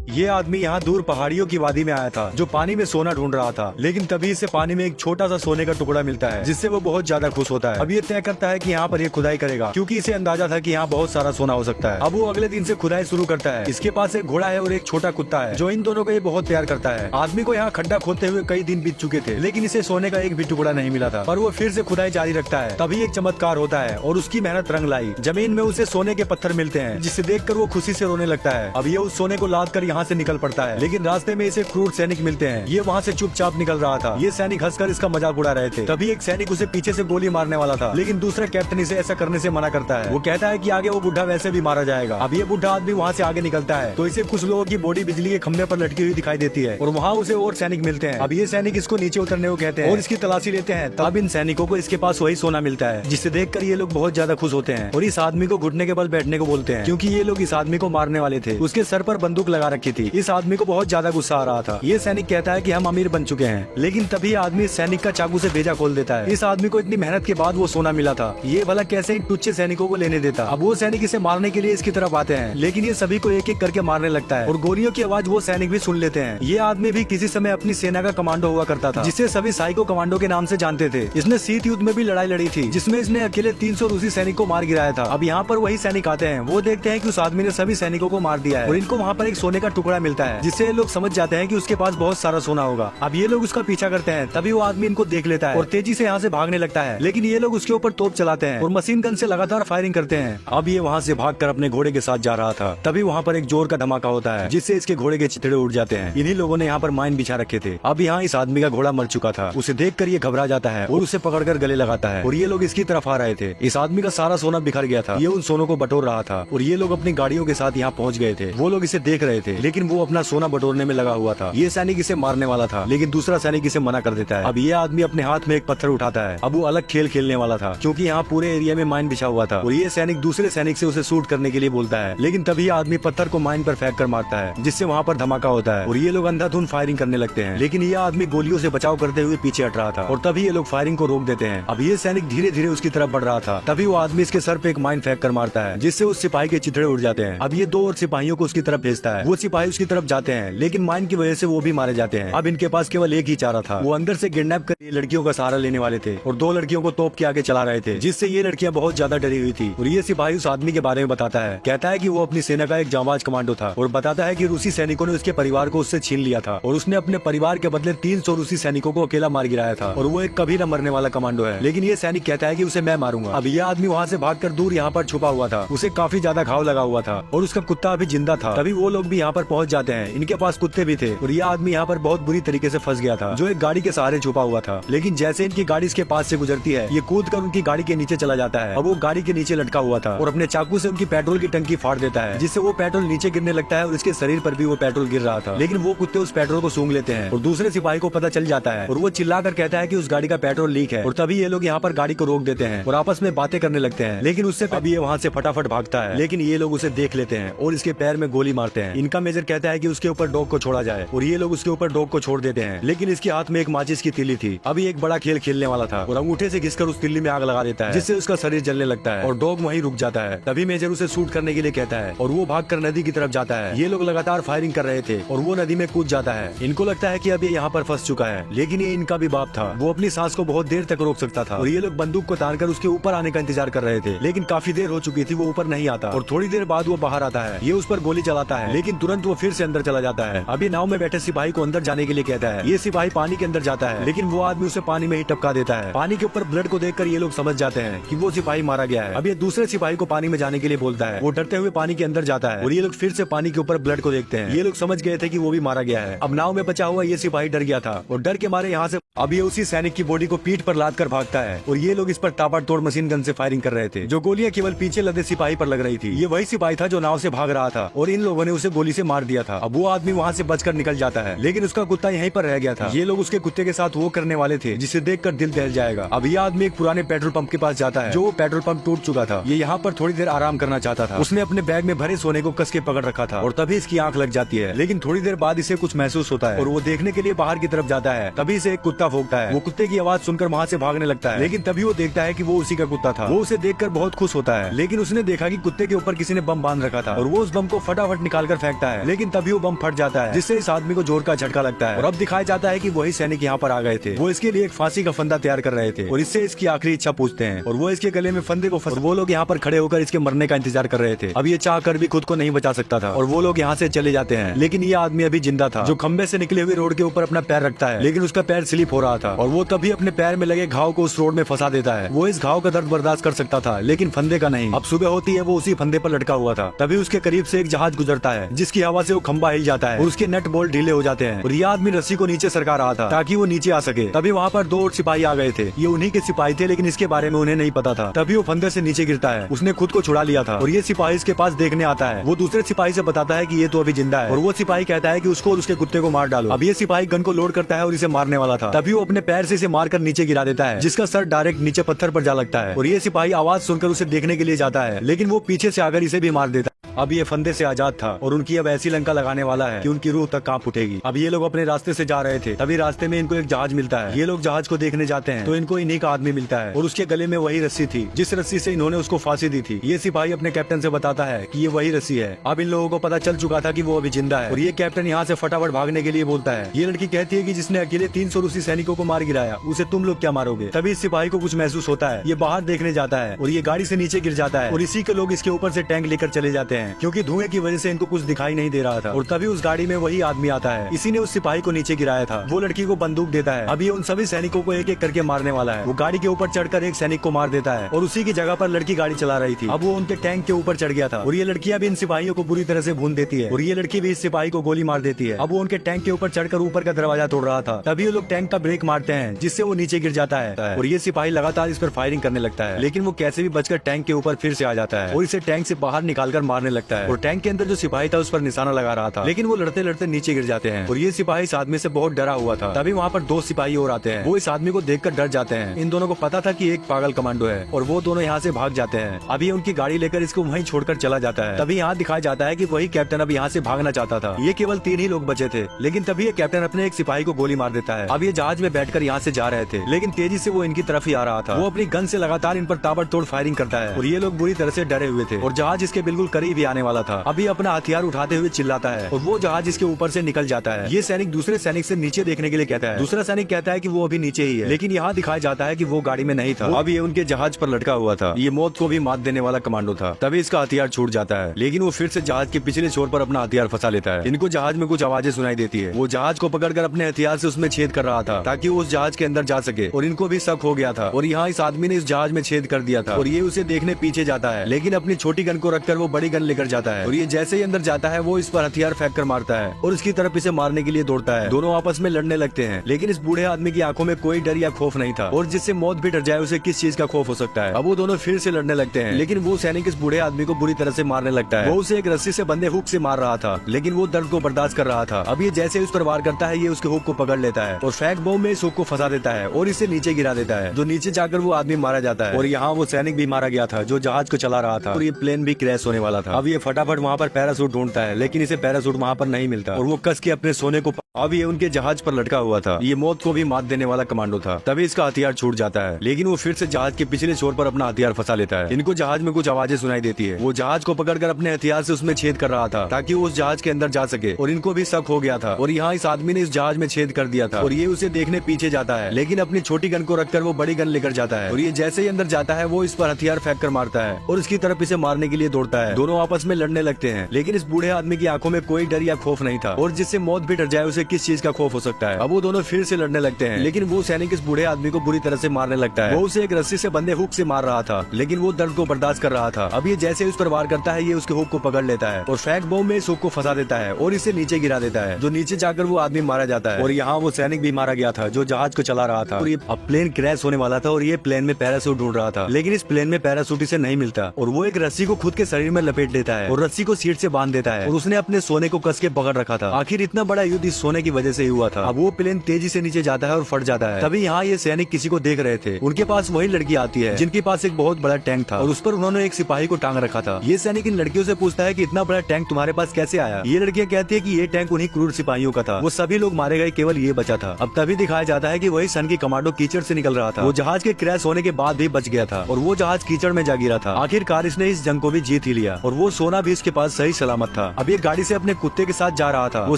ये आदमी यहाँ दूर पहाड़ियों की वादी में आया था जो पानी में सोना ढूंढ रहा था, लेकिन तभी इसे पानी में एक छोटा सा सोने का टुकड़ा मिलता है जिससे वो बहुत ज्यादा खुश होता है। अब ये तय करता है कि यहाँ पर ये खुदाई करेगा क्योंकि इसे अंदाजा था कि यहाँ बहुत सारा सोना हो सकता है। अब वो अगले दिन से खुदाई शुरू करता है। इसके पास एक घोड़ा है और एक छोटा कुत्ता है जो इन दोनों को ये बहुत प्यार करता है। आदमी को यहाँ खड्डा खोदते हुए कई दिन बीत चुके थे, लेकिन इसे सोने का एक भी टुकड़ा नहीं मिला था, पर वो फिर से खुदाई जारी रखता है। तभी एक चमत्कार होता है और उसकी मेहनत रंग लाई। जमीन में उसे सोने के पत्थर मिलते हैं जिसे देखकर वो खुशी से रोने लगता है। अब ये उस सोने को लाद कर यहाँ से निकल पड़ता है, लेकिन रास्ते में इसे क्रूर सैनिक मिलते हैं। ये वहाँ से चुपचाप निकल रहा था। ये सैनिक हंसकर इसका मजाक उड़ा रहे थे। तभी एक सैनिक उसे पीछे से गोली मारने वाला था, लेकिन दूसरा कैप्टन इसे ऐसा करने से मना करता है। वो कहता है कि आगे वो बुढ़ा वैसे भी मारा जाएगा। अब ये बुढ़ा आदमी वहाँ से आगे निकलता है तो इसे कुछ लोगों की बॉडी बिजली के खंभे पर लटकी हुई दिखाई देती है और वहाँ उसे और सैनिक मिलते हैं। अब ये सैनिक इसको नीचे उतरने को कहते हैं और इसकी तलाशी लेते हैं। तब इन सैनिकों को इसके पास वही सोना मिलता है जिसे देखकर ये लोग बहुत ज्यादा खुश होते हैं और इस आदमी को घुटने के बल बैठने को बोलते हैं क्योंकि ये लोग इस आदमी को मारने वाले थे। उसके सर पर बंदूक लगा रखी थी। इस आदमी को बहुत ज्यादा गुस्सा आ रहा था। ये सैनिक कहता है कि हम अमीर बन चुके हैं, लेकिन तभी आदमी सैनिक का चाकू से भेजा खोल देता है। इस आदमी को इतनी मेहनत के बाद वो सोना मिला था, ये भला कैसे इन टुच्चे सैनिकों को लेने देता। अब वो सैनिक इसे मारने के लिए इसकी तरफ आते हैं, लेकिन ये सभी को एक एक करके मारने लगता है और गोलियों की आवाज वो सैनिक भी सुन लेते हैं। ये आदमी भी किसी समय अपनी सेना का कमांडो हुआ करता था, जिसे सभी साइको कमांडो के नाम से जानते थे। इसने शीत युद्ध में भी लड़ाई लड़ी थी, जिसमें इसने अकेले 300 रूसी सैनिक को मार गिराया था। अब यहाँ पर वही सैनिक आते हैं। वो देखते हैं कि उस आदमी ने सभी सैनिकों को मार दिया है और इनको वहाँ पर एक सोने का टुकड़ा मिलता है, जिससे ये लोग समझ जाते हैं कि उसके पास बहुत सारा सोना होगा। अब ये लोग उसका पीछा करते हैं। तभी वो आदमी इनको देख लेता है और तेजी से यहाँ से भागने लगता है, लेकिन ये लोग उसके ऊपर तोप चलाते हैं और मशीन गन से लगातार फायरिंग करते हैं। अब ये वहाँ से भागकर अपने घोड़े के साथ जा रहा था। तभी वहाँ पर एक जोर का धमाका होता है जिससे इसके घोड़े के चिथड़े उड़ जाते हैं। इन्हीं लोगों ने यहाँ पर माइन बिछा रखे थे। अब यहाँ इस आदमी का घोड़ा मर चुका था। उसे देखकर ये घबरा जाता है और उसे पकड़कर गले लगाता है और ये लोग इसकी तरफ आ रहे थे। इस आदमी का सारा सोना बिखर गया था। ये उन सोनों को बटोर रहा था और ये लोग अपनी गाड़ियों के साथ यहाँ पहुँच गए थे। वो लोग इसे देख रहे थे, लेकिन वो अपना सोना बटोरने में लगा हुआ था। ये सैनिक इसे मारने वाला था, लेकिन दूसरा सैनिक इसे मना कर देता है। अब ये आदमी अपने हाथ में एक पत्थर उठाता है। अब वो अलग खेल खेलने वाला था क्योंकि यहाँ पूरे एरिया में माइन बिछा हुआ था और ये सैनिक दूसरे सैनिक से उसे शूट करने के लिए बोलता है, लेकिन तभी आदमी पत्थर को माइन पर फेंक कर मारता है, जिससे वहाँ पर धमाका होता है और ये लोग अंधाधुंध फायरिंग करने लगते हैं। लेकिन ये आदमी गोलियों से बचाव करते हुए पीछे हट रहा था और तभी ये लोग फायरिंग को रोक देते हैं। अब ये सैनिक धीरे धीरे उसकी तरफ बढ़ रहा था। तभी वो आदमी इसके सर पे एक माइन फेंक कर मारता है, जिससे उस सिपाही के चिथड़े उड़ जाते हैं। अब ये 2 और सिपाहियों को उसकी तरफ भेजता है। वो सिपाही उसकी तरफ जाते हैं, लेकिन माइन की वजह से वो भी मारे जाते हैं। अब इनके पास केवल एक ही चारा था। वो अंदर से किडनैप कर लड़कियों का सहारा लेने वाले थे और 2 लड़कियों को तोप के आगे चला रहे थे, जिससे ये लड़कियां बहुत ज्यादा डरी हुई थी। और ये सिपाही उस आदमी के बारे में बताता है, कहता है कि वो अपनी सेना का एक जांबाज कमांडो था और बताता है कि रूसी सैनिकों ने उसके परिवार को उससे छीन लिया था और उसने अपने परिवार के बदले 300 रूसी सैनिकों को अकेला मार गिराया था और वो एक कभी न मरने वाला कमांडो है। लेकिन ये सैनिक कहता है कि उसे मैं मारूंगा। अब ये आदमी वहाँ से भागकर दूर यहाँ पर छुपा हुआ था। उसे काफी ज्यादा घाव लगा हुआ था और उसका कुत्ता अभी जिंदा था। तभी वो लोग भी यहाँ पर पहुँच जाते हैं। इनके पास कुत्ते भी थे और ये आदमी यहाँ पर बहुत बुरी तरीके से फंस गया था, जो एक गाड़ी के सहारे छुपा हुआ था। लेकिन जैसे इनकी गाड़ी इसके पास से गुजरती है, ये कूद कर उनकी गाड़ी के नीचे चला जाता है। अब वो गाड़ी के नीचे लटका हुआ था और अपने चाकू से उनकी पेट्रोल की टंकी फाड़ देता है, जिससे वो पेट्रोल नीचे गिरने लगता है और इसके शरीर पर भी वो पेट्रोल गिर रहा था। लेकिन वो कुत्ते उस पेट्रोल को सूंघ लेते हैं और दूसरे सिपाही को पता चल जाता है और वो चिल्लाकर कहता है कि उस गाड़ी का पेट्रोल लीक है। और तभी ये लोग यहाँ पर गाड़ी को रोक देते हैं और आपस में बातें करने लगते हैं। लेकिन उससे अभी ये वहाँ से फटाफट भागता है, लेकिन ये लोग उसे देख लेते हैं और इसके पैर में गोली मारते हैं। इनका मेजर कहता है कि उसके ऊपर डॉग को छोड़ा जाए और ये लोग उसके ऊपर डॉग को छोड़ देते हैं, लेकिन इसके हाथ में एक माचिस की तीली थी। अभी एक बड़ा खेल खेलने वाला था और अंगूठे से घिसकर उस तिल्ली में आग लगा देता है, जिससे उसका शरीर जलने लगता है और डॉग वहीं रुक जाता है। तभी मेजर उसे शूट करने के लिए कहता है और वो भागकर नदी की तरफ जाता है। ये लोग लगातार फायरिंग कर रहे थे और वो नदी में कूद जाता है। इनको लगता है कि अब ये यहाँ पर फंस चुका है, लेकिन ये इनका भी बाप था। वो अपनी सांस को बहुत देर तक रोक सकता था और ये लोग बंदूक को तानकर उसके ऊपर आने का इंतजार कर रहे थे, लेकिन काफी देर हो चुकी थी। वो ऊपर नहीं आता और थोड़ी देर बाद वो बाहर आता है। ये उस पर गोली चलाता है, लेकिन तुरंत वो फिर से अंदर चला जाता है। अभी नाव में बैठे सिपाही को अंदर जाने के लिए कहता है। ये सिपाही पानी के अंदर जाता है, लेकिन वो आदमी उसे पानी में ही टपका देता है। पानी के ऊपर ब्लड को देखकर ये लोग समझ जाते हैं कि वो सिपाही मारा गया है। अब ये दूसरे सिपाही को पानी में जाने के लिए बोलता है। वो डरते हुए पानी के अंदर जाता है और ये लोग फिर से पानी के ऊपर ब्लड को देखते हैं। ये लोग समझ गए थे कि वो भी मारा गया है। अब नाव में बचा हुआ ये सिपाही डर गया था और डर के मारे यहाँ से अब ये उसी सैनिक की बॉडी को पीठ पर लाद कर भागता है और ये लोग इस पर ताबड़तोड़ मशीन गन से फायरिंग कर रहे थे। जो गोलियां केवल पीछे लदे सिपाही पर लग रही थी। ये वही सिपाही था जो नाव से भाग रहा था और इन लोगों ने उसे गोली से मार दिया था। अब वो आदमी वहाँ से बचकर निकल जाता है, लेकिन उसका कुत्ता यहीं पर रह गया था। ये लोग उसके कुत्ते के साथ वो करने वाले थे जिसे देखकर दिल दहल जाएगा। अब ये आदमी एक पुराने पेट्रोल पंप के पास जाता है, जो वो पेट्रोल पंप टूट चुका था। ये यहाँ पर थोड़ी देर आराम करना चाहता था। उसने अपने बैग में भरे सोने को कस के पकड़ रखा था और तभी इसकी आंख लग जाती है। लेकिन थोड़ी देर बाद इसे कुछ महसूस होता है और वो देखने के लिए बाहर की तरफ जाता है। तभी इसे एक कुत्ता भौंकता है। वो कुत्ते की आवाज सुनकर वहाँ से भागने लगता है, लेकिन तभी वो देखता है कि वो उसी का कुत्ता था। वो उसे देखकर बहुत खुश होता है, लेकिन उसने देखा कि कुत्ते के ऊपर किसी ने बम बांध रखा था और वो उस बम को फटाफट निकाल कर फेंकता है, लेकिन तभी वो बम फट जाता है जिससे इस आदमी को जोर का झटका लगता है। और अब दिखाया जाता है कि वही सैनिक यहाँ पर आ गए थे। वो इसके लिए एक फांसी का फंदा तैयार कर रहे थे और इससे इसकी आखिरी इच्छा पूछते हैं और वो इसके गले में फंदे को फंस। वो लोग यहाँ पर खड़े होकर इसके मरने का इंतजार कर रहे थे। अब ये चाह कर भी खुद को नहीं बचा सकता था और वो लोग यहाँ से चले जाते हैं। लेकिन ये आदमी अभी जिंदा था जो खंबे से निकले हुए रोड के ऊपर अपना पैर रखता है, लेकिन उसका पैर स्लिप हो रहा था और वो तभी अपने पैर में लगे घाव को उस रोड में फंसा देता है। वो इस घाव का दर्द बर्दाश्त कर सकता था लेकिन फंदे का नहीं। अब सुबह होती है, वो उसी फंदे पर लटका हुआ था। तभी उसके करीब से एक जहाज गुजरता है जिसकी हवा से वो खंबा हिल जाता है और उसके नट बोल्ट ढीले हो जाते हैं और ये आदमी रस्सी को नीचे सरका रहा था ताकि वो नीचे आ सके। तभी वहाँ पर 2 और सिपाही आ गए थे। ये उन्हीं के सिपाही थे लेकिन इसके बारे में उन्हें नहीं पता था। तभी वो फंदे से नीचे गिरता है। उसने खुद को छुड़ा लिया था और ये सिपाही इसके पास देखने आता है। वो दूसरे सिपाही से बताता है कि ये तो अभी जिंदा है और वो सिपाही कहता है कि उसको और उसके कुत्ते को मार डालो। अब ये सिपाही गन को लोड करता है और इसे मारने वाला था। तभी वो अपने पैर से इसे मारकर नीचे गिरा देता है जिसका सर डायरेक्ट नीचे पत्थर पर जा लगता है और ये सिपाही आवाज सुनकर उसे देखने के लिए जाता है, लेकिन वो पीछे से आकर इसे भी मार देता है। अब ये फंदे से आजाद था और उनकी अब ऐसी लंका लगाने वाला है कि उनकी रूह तक कांप उठेगी। अब ये लोग अपने रास्ते से जा रहे थे, तभी रास्ते में इनको एक जहाज मिलता है। ये लोग जहाज को देखने जाते हैं तो इनको इन्हीं का आदमी मिलता है और उसके गले में वही रस्सी थी जिस रस्सी से इन्होंने उसको फांसी दी थी। ये सिपाही अपने कैप्टन से बताता है कि ये वही रस्सी है। अब इन लोगों को पता चल चुका था कि वो अभी जिंदा है और ये कैप्टन यहाँ से फटाफट भागने के लिए बोलता है। ये लड़की कहती है कि जिसने अकेले 300 रूसी सैनिकों को मार गिराया उसे तुम लोग क्या मारोगे। तभी इस सिपाही को कुछ महसूस होता है। ये बाहर देखने जाता है और ये गाड़ी से नीचे गिर जाता है और इसी के लोग इसके ऊपर से टैंक लेकर चले जाते हैं क्योंकि धुएं की वजह से इनको कुछ दिखाई नहीं दे रहा था। और तभी उस गाड़ी में वही आदमी आता है, इसी ने उस सिपाही को नीचे गिराया था। वो लड़की को बंदूक देता है। अब ये उन सभी सैनिकों को एक एक करके मारने वाला है। वो गाड़ी के ऊपर चढ़कर एक सैनिक को मार देता है और उसी की जगह पर लड़की गाड़ी चला रही थी। अब वो उनके टैंक के ऊपर चढ़ गया था और ये लड़कियां भी इन सिपाहियों को बुरी तरह से भून देती है और ये लड़की भी इस सिपाही को गोली मार देती है। अब वो उनके टैंक के ऊपर चढ़कर ऊपर का दरवाजा तोड़ रहा था। तभी वो लोग टैंक का ब्रेक मारते हैं जिससे वो नीचे गिर जाता है और ये सिपाही लगातार इस पर फायरिंग करने लगता है, लेकिन वो कैसे भी बचकर टैंक के ऊपर फिर से आ जाता है और इसे टैंक से बाहर निकालकर मारने लगता है। और टैंक के अंदर जो सिपाही था उस पर निशाना लगा रहा था, लेकिन वो लड़ते लड़ते नीचे गिर जाते हैं और ये सिपाही इस आदमी से बहुत डरा हुआ था। तभी वहाँ पर 2 सिपाही और आते हैं। वो इस आदमी को देखकर डर जाते हैं। इन दोनों को पता था कि एक पागल कमांडो है और वो दोनों यहाँ से भाग जाते हैं। अभी उनकी गाड़ी लेकर इसको वहीं छोड़कर चला जाता है। तभी यहाँ दिखाया जाता है कि वही कैप्टन अब यहाँ से भागना चाहता था। ये केवल 3 ही लोग बचे थे, लेकिन तभी ये कैप्टन अपने एक सिपाही को गोली मार देता है। अब ये जहाज में बैठकर यहाँ से जा रहे थे, लेकिन तेजी से वो इनकी तरफ ही आ रहा था। वो अपनी गन से लगातार इन पर ताबड़तोड़ फायरिंग करता है और ये लोग बुरी तरह से डरे हुए थे और जहाज इसके बिल्कुल करीब ही आने वाला था। अभी अपना हथियार उठाते हुए चिल्लाता है और वो जहाज इसके ऊपर से निकल जाता है। ये सैनिक दूसरे सैनिक से नीचे देखने के लिए कहता है। दूसरा सैनिक कहता है कि वो अभी नीचे ही है, लेकिन यहाँ दिखाया जाता है कि वो गाड़ी में नहीं था। अब ये उनके जहाज पर लटका हुआ था। ये मौत को भी मात देने वाला कमांडो था। तभी इसका हथियार छूट जाता है, लेकिन वो फिर से जहाज के पिछले छोर पर अपना हथियार फंसा लेता है। इनको जहाज में कुछ आवाजें सुनाई देती है। वो जहाज को पकड़कर अपने हथियार से उसमें छेद कर रहा था ताकि वो उस जहाज के अंदर जा सके और इनको भी शक हो गया था और यहाँ इस आदमी ने इस जहाज में छेद कर दिया था और ये उसे देखने पीछे जाता है, लेकिन अपनी छोटी गन को रखकर वो बड़ी गन लेकर जाता है और ये जैसे ही अंदर जाता है वो इस पर हथियार फेंक कर मारता है और उसकी तरफ इसे मारने के लिए दौड़ता है। दोनों आपस में लड़ने लगते हैं, लेकिन इस बूढ़े आदमी की आंखों में कोई डर या खौफ नहीं था और जिससे मौत भी डर जाए उसे किस चीज का खौफ हो सकता है। अब वो दोनों फिर से लड़ने लगते हैं, लेकिन वो सैनिक इस बूढ़े आदमी को बुरी तरह से मारने लगता है। वो उसे एक रस्सी से बंधे हुक से मार रहा था, लेकिन वो दर्द को बर्दाश्त कर रहा था। अब ये जैसे उस पर वार करता है, ये उसके हुक को पकड़ लेता है और फैक बम में इस हुक को फंसा देता है और इसे नीचे गिरा देता है, जो नीचे जाकर वो आदमी मारा जाता है। और यहाँ वो सैनिक भी मारा गया था जो जहाज को चला रहा था और ये प्लेन भी क्रैश होने वाला था। अब ये फटाफट वहाँ पर पैरासूट ढूंढता है, लेकिन इसे पैरासूट वहाँ पर नहीं मिलता और वो कस के अपने सोने को। अब ये उनके जहाज पर लटका हुआ था। ये मौत को भी मात देने वाला कमांडो था। तभी इसका हथियार छूट जाता है, लेकिन वो फिर से जहाज के पिछले छोर पर अपना हथियार फंसा लेता है। इनको जहाज में कुछ आवाजें सुनाई देती है। वो जहाज को पकड़कर अपने हथियार से उसमें छेद कर रहा था ताकि वो उस जहाज के अंदर जा सके और इनको भी शक हो गया था और यहाँ इस आदमी ने इस जहाज में छेद कर दिया था और ये उसे देखने पीछे जाता है, लेकिन अपनी छोटी गन को रखकर वो बड़ी गन लेकर जाता है और ये जैसे ही अंदर जाता है वो इस पर हथियार फेंक कर मारता है और उसकी तरफ इसे मारने के लिए दौड़ता है। दोनों आपस में लड़ने लगते हैं, लेकिन इस बूढ़े आदमी की आंखों में कोई डर या खौफ नहीं था और जिससे मौत भी डर जाए उसे किस चीज का खौफ हो सकता है। अब वो दोनों फिर से लड़ने लगते हैं, लेकिन वो सैनिक इस बूढ़े आदमी को बुरी तरह से मारने लगता है। वो उसे एक रस्सी से बंधे हुक से मार रहा था, लेकिन वो दर्द को बर्दाश्त कर रहा था। अब ये जैसे उस पर वार करता है, ये उसके हुक को पकड़ लेता है और फैक बम में इस हुक को फंसा देता है और इसे नीचे गिरा देता है, जो नीचे जाकर वो आदमी मारा जाता है। और यहाँ वो सैनिक भी मारा गया था जो जहाज को चला रहा था और ये अब प्लेन क्रैश होने वाला था और ये प्लेन में पैरासूट ढूंढ रहा था, लेकिन इस प्लेन में पैरासूट इसे नहीं मिलता और वो एक रस्सी को खुद के शरीर में लपेट देता है और रस्सी को सीट से बांध देता है और उसने अपने सोने को कस के पकड़ रखा था। आखिर इतना बड़ा युद्ध इस सोने सोने की वजह से ही हुआ था। अब वो प्लेन तेजी से नीचे जाता है और फट जाता है। तभी यहाँ ये सैनिक किसी को देख रहे थे। उनके पास वही लड़की आती है जिनके पास एक बहुत बड़ा टैंक था और उस पर उन्होंने एक सिपाही को टांग रखा था। ये सैनिक इन लड़कियों से पूछता है कि इतना बड़ा टैंक तुम्हारे पास कैसे आया। ये लड़कियां कहती है कि ये टैंक उन्हीं क्रूर सिपाहियों का था, वो सभी लोग मारे गए, केवल ये बचा था। अब तभी दिखाया जाता है कि वही सन की कमांडो कीचड़ से निकल रहा था। वो जहाज के क्रैश होने के बाद भी बच गया था और वो जहाज कीचड़ में जा गिरा था। आखिरकार इसने इस जंग को भी जीत ही लिया और वो सोना भी इसके पास सही सलामत था। अब ये गाड़ी से अपने कुत्ते के साथ जा रहा था। वो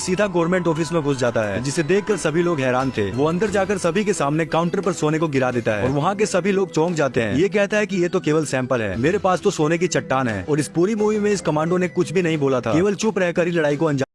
सीधा गवर्नमेंट ऑफिस में घुस जाता है, जिसे देखकर सभी लोग हैरान थे। वो अंदर जाकर सभी के सामने काउंटर पर सोने को गिरा देता है और वहाँ के सभी लोग चौंक जाते हैं। ये कहता है कि ये तो केवल सैंपल है, मेरे पास तो सोने की चट्टान है। और इस पूरी मूवी में इस कमांडो ने कुछ भी नहीं बोला था, केवल चुप रहकर ही लड़ाई को अंजाम